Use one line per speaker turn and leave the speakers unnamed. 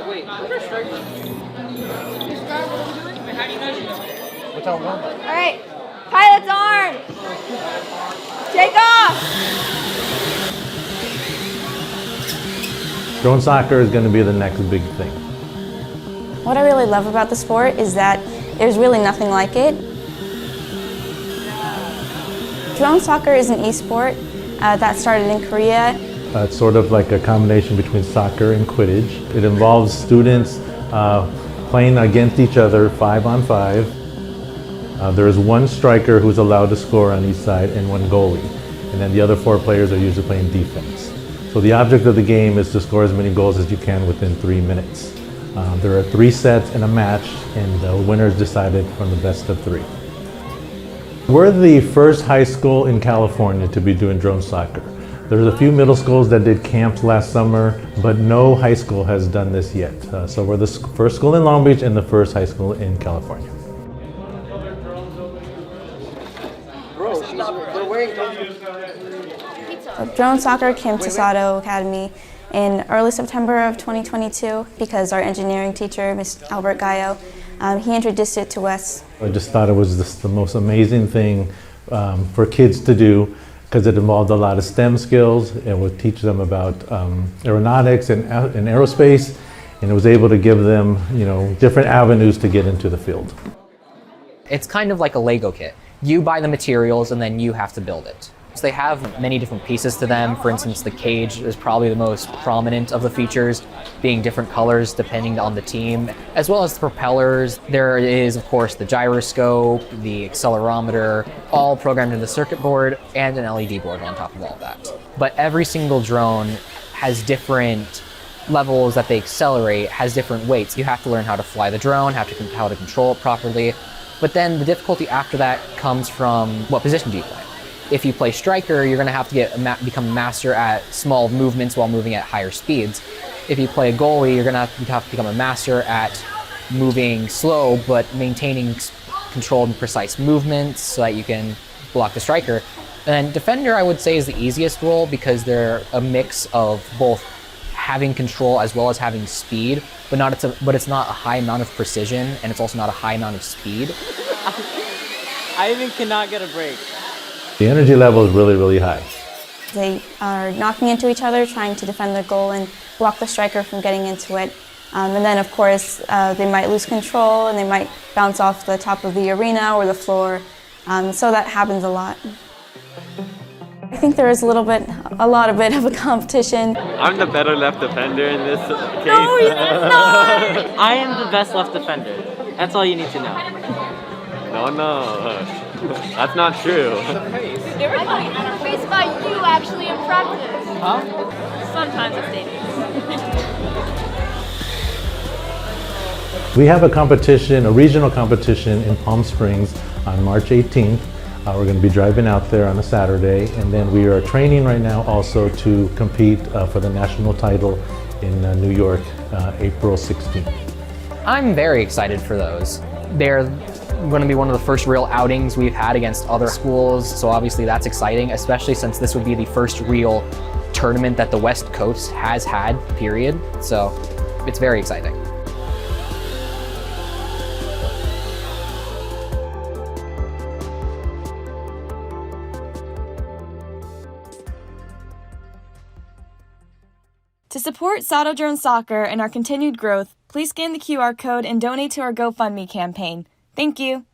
Wait,
What's our warm-up?
All right, pilot's arm. Take off.
Drone soccer is going to be the next big thing.
What I really love about the sport is that there's really nothing like it. Drone soccer is an esport that started in Korea.
It's sort of like a combination between soccer and Quidditch. It involves students playing against each other 5-on-5. There is one striker who's allowed to score on each side and one goalie. And then the other 4 players are usually playing defense. So the object of the game is to score as many goals as you can within 3 minutes. There are 3 sets in a match, and the winner is decided from the best of 3. We're the first high school in California to be doing drone soccer. There's a few middle schools that did camps last summer, but no high school has done this yet. So we're the first school in Long Beach and the first high school in California.
Drone soccer came to Sato Academy in early September of 2022 because our engineering teacher, Ms. Albert Gallo, he introduced it to us.
I just thought it was just the most amazing thing for kids to do because it involved a lot of STEM skills. It would teach them about aeronautics and aerospace, and it was able to give them, different avenues to get into the field.
it's kind of like a Lego kit. You buy the materials and then you have to build it. So they have many different pieces to them. For instance, the cage is probably the most prominent of the features, being different colors depending on the team, as well as the propellers. There is, of course, the gyroscope, the accelerometer, all programmed in the circuit board, and an LED board on top of all of that. But every single drone has different levels that they accelerate, has different weights. You have to learn how to fly the drone, how to control it properly. But then the difficulty after that comes from what position do you play. If you play striker, you're going to have to become a master at small movements while moving at higher speeds. If you play a goalie, you're going to have to become a master at moving slow but maintaining controlled and precise movements so that you can block the striker. And defender, I would say, is the easiest role because they're a mix of both having control as well as having speed, but it's not a high amount of precision, and it's also not a high amount of speed.
I even cannot get a break.
The energy level is really, really high.
They are knocking into each other, trying to defend their goal and block the striker from getting into it. And then, of course, they might lose control and they might bounce off the top of the arena or the floor. So that happens a lot. I think there is a lot of a competition.
I'm the better left defender in this case.
No, you're not!
I am the best left defender. That's all you need to know.
No. That's not true.
Everybody had a face about you actually in practice.
Huh?
Sometimes it's dangerous.
We have a regional competition in Palm Springs on March 18th. We're going to be driving out there on a Saturday, and then we are training right now also to compete for the national title in New York, April 16th.
I'm very excited for those. They're going to be one of the first real outings we've had against other schools, so obviously that's exciting, especially since this would be the first real tournament that the West Coast has had, period. So it's very exciting.
To support Sato Drone Soccer and our continued growth, please scan the QR code and donate to our GoFundMe campaign. Thank you.